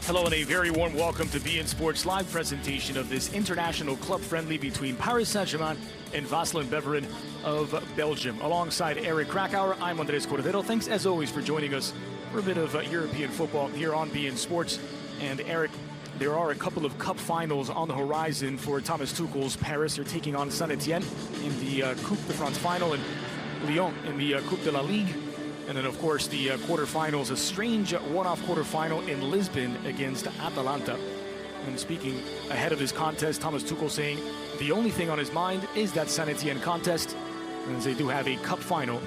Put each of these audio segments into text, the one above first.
Hello and a very warm welcome to beIN Sports live presentation of this international club friendly between Paris Saint-Germain and Waasland-Beveren of Belgium. Alongside Eric Krakauer, I'm Andres Cordero. Thanks as always for joining us for a bit of European football here on beIN Sports. And Eric, there are a couple of cup finals on the horizon for Thomas Tuchel's Paris. They're taking on Saint-Etienne in the Coupe de France final and Lyon in the Coupe de la Ligue. And then, of course, the quarterfinals, a strange one-off quarterfinal in Lisbon against Atalanta. And speaking ahead of this contest, Thomas Tuchel saying the only thing on his mind is that Saint-Etienne contest, and they do have a cup final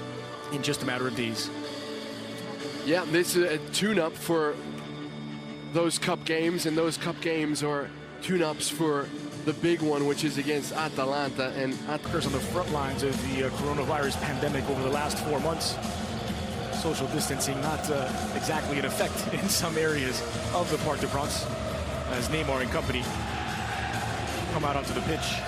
in just a matter of days. Yeah, this is a tune-up for those cup games, and those cup games are tune-ups for the big one, which is against Atalanta. And Atalanta on the front lines of the coronavirus pandemic over the last 4 months. Social distancing not exactly in effect in some areas of the Parc des Princes as Neymar and company come out onto the pitch.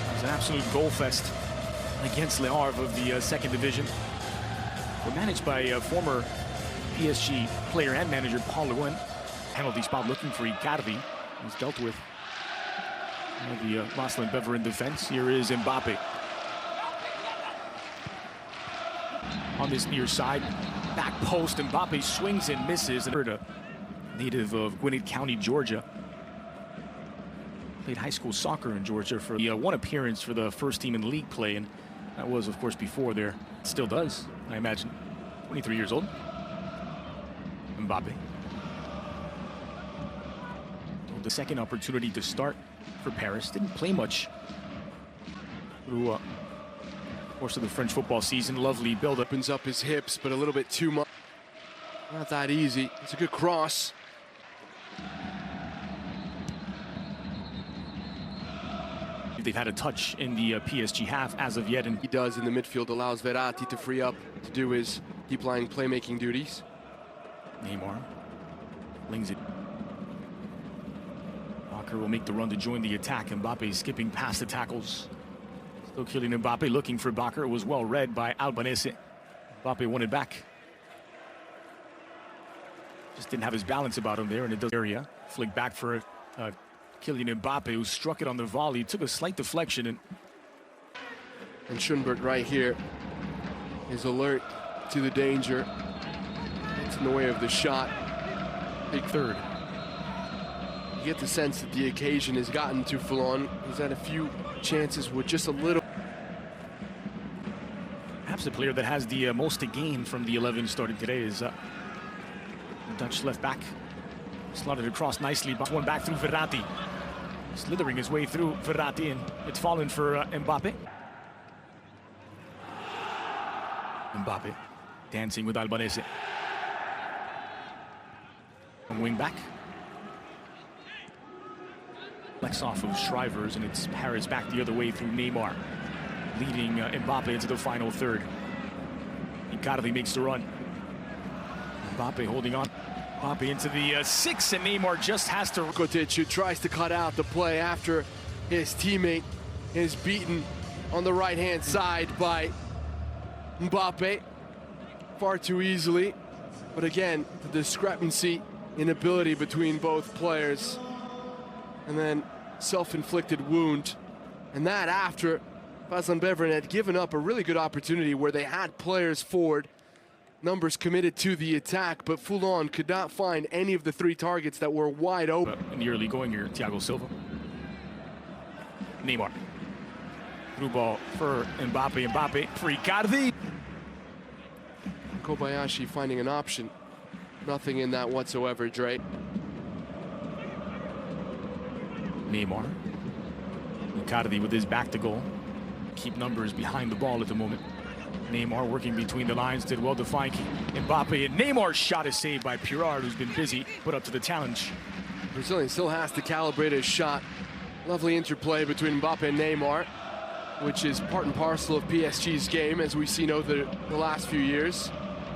It was an absolute goal fest against Le Havre of the second division. We're managed by former PSG player and manager Paul Le Guen. Penalty spot looking for Icardi. He's dealt with the Waasland-Beveren defense. Here is Mbappe. On this near side, back post, Mbappe swings and misses. And native of Gwinnett County, Georgia. Played high school soccer in Georgia for one appearance for the first team in league play, and that was, of course, before there. Still does, I imagine. 23 years old. Mbappe. The second opportunity to start for Paris. Didn't play much through the course of the French football season. Lovely build up. Opens up his hips, but a little bit too much. Not that easy. It's a good cross. They've had a touch in the PSG half as of yet, and he does in the midfield, allows Verratti to free up to do his deep-lying playmaking duties. Neymar flings it. Will make the run to join the attack. Mbappe skipping past the tackles. Still Kylian Mbappé looking for Bakker. It was well read by Albanese. Mbappe won it back. Just didn't have his balance about him there, and it does area. Flick back for Kylian Mbappé, who struck it on the volley. Took a slight deflection. And Schoenberg right here is alert to the danger. It's in the way of the shot. Big third. You get the sense that the occasion has gotten too full on. He's had a few chances with just a little. Perhaps the player that has the most to gain from the 11 starting today is the Dutch left back. Slotted across nicely, but one back through Verratti. Slithering his way through Verratti, and it's fallen for Mbappe. Mbappe dancing with Albanese. And wing back. Flex off of Shrivers, and it's Paris back the other way through Neymar, leading Mbappe into the final third. Icardi makes the run. Mbappe holding on. Mbappe into the 6, and Neymar just has to. Kotic, who tries to cut out the play after his teammate is beaten on the right-hand side by Mbappe far too easily. But again, the discrepancy in ability between both players. And then self-inflicted wound, and that after Waasland-Beveren had given up a really good opportunity where they had players forward, numbers committed to the attack, but Foulon could not find any of the 3 targets that were wide open. In the early going here, Thiago Silva. Neymar. Through ball for Mbappe. Mbappe for Icardi. Kobayashi finding an option. Nothing in that whatsoever, Dre. Neymar. Icardi with his back to goal. Keep numbers behind the ball at the moment. Neymar working between the lines, did well to find Mbappe, and Neymar's shot is saved by Pirard, who's been busy, put up to the challenge. Brazilian still has to calibrate his shot. Lovely interplay between Mbappe and Neymar, which is part and parcel of PSG's game, as we've seen over the last few years.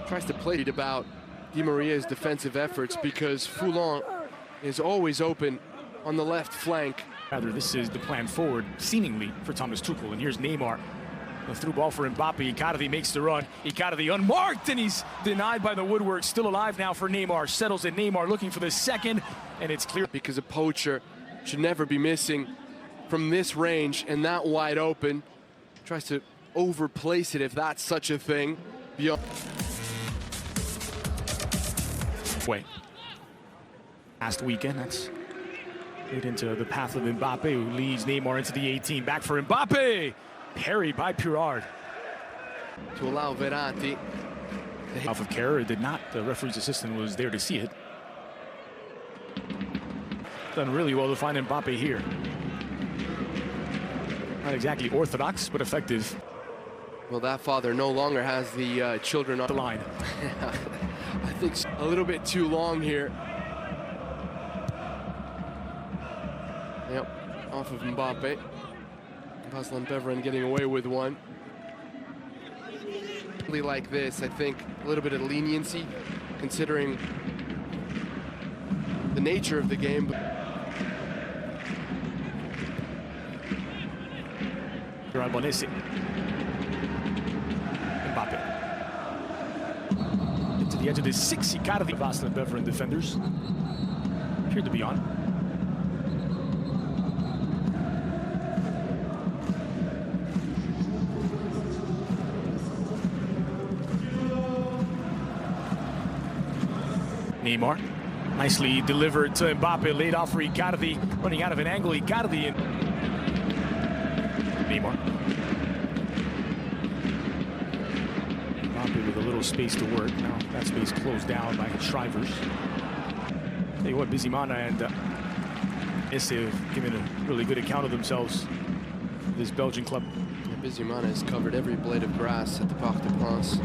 Tries to play it about Di Maria's defensive efforts, because Foulon is always open on the left flank. Rather, this is the plan forward, seemingly, for Thomas Tuchel. And here's Neymar A through ball for Mbappe. Icardi makes the run. Icardi unmarked, and he's denied by the woodwork. Still alive now for Neymar. Settles it. Neymar looking for the second, and it's clear. Because a poacher should never be missing from this range and that wide open. Tries to overplace it, if that's such a thing. Beyond. Way. Last weekend, that's right into the path of Mbappe, who leads Neymar into the 18. Back for Mbappe. Parried by Pirard. To allow Verratti. Off of Kerr, did not. The referee's assistant was there to see it. Done really well to find Mbappe here. Not exactly orthodox, but effective. Well, that father no longer has the children on The line. I think a little bit too long here. Yep, off of Mbappe. Waasland-Beveren getting away with one. Like this, I think a little bit of leniency, considering the nature of the game. Mbappe. Into the edge of the 6, Icardi. Waasland-Beveren defenders appeared to be on. Neymar, nicely delivered to Mbappe, laid off for Icardi, running out of an angle. Icardi and Neymar. Mbappe with a little space to work. Now that space closed down by Shrivers. Tell you what, Bizimana and Isse have given a really good account of themselves, this Belgian club. Yeah, Bizimana has covered every blade of grass at the Parc des Princes.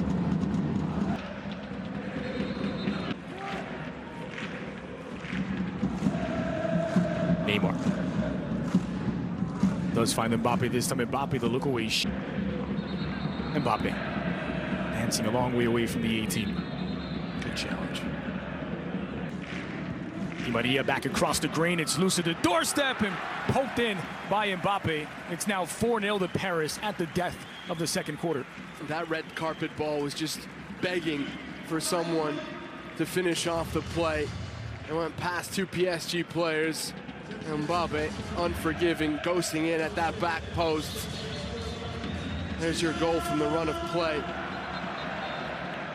Neymar does find Mbappe this time. Mbappe, the look away. Mbappe dancing a long way away from the 18. Good challenge. Di Maria back across the grain. It's loose at the doorstep and poked in by Mbappe. It's now 4-0 to Paris at the death of the second quarter. That red carpet ball was just begging for someone to finish off the play. It went past two PSG players. Mbappe, unforgiving, ghosting in at that back post. There's your goal from the run of play.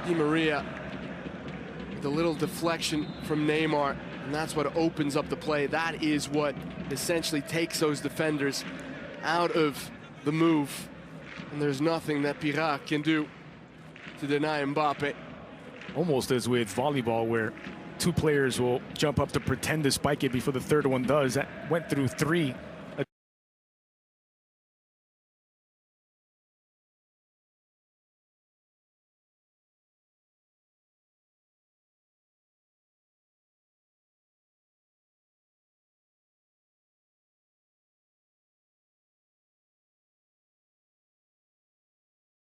Di Maria with a little deflection from Neymar, and that's what opens up the play. That is what essentially takes those defenders out of the move, and there's nothing that Pirard can do to deny Mbappe. Almost as with volleyball, where two players will jump up to pretend to spike it before the third one does. That went through 3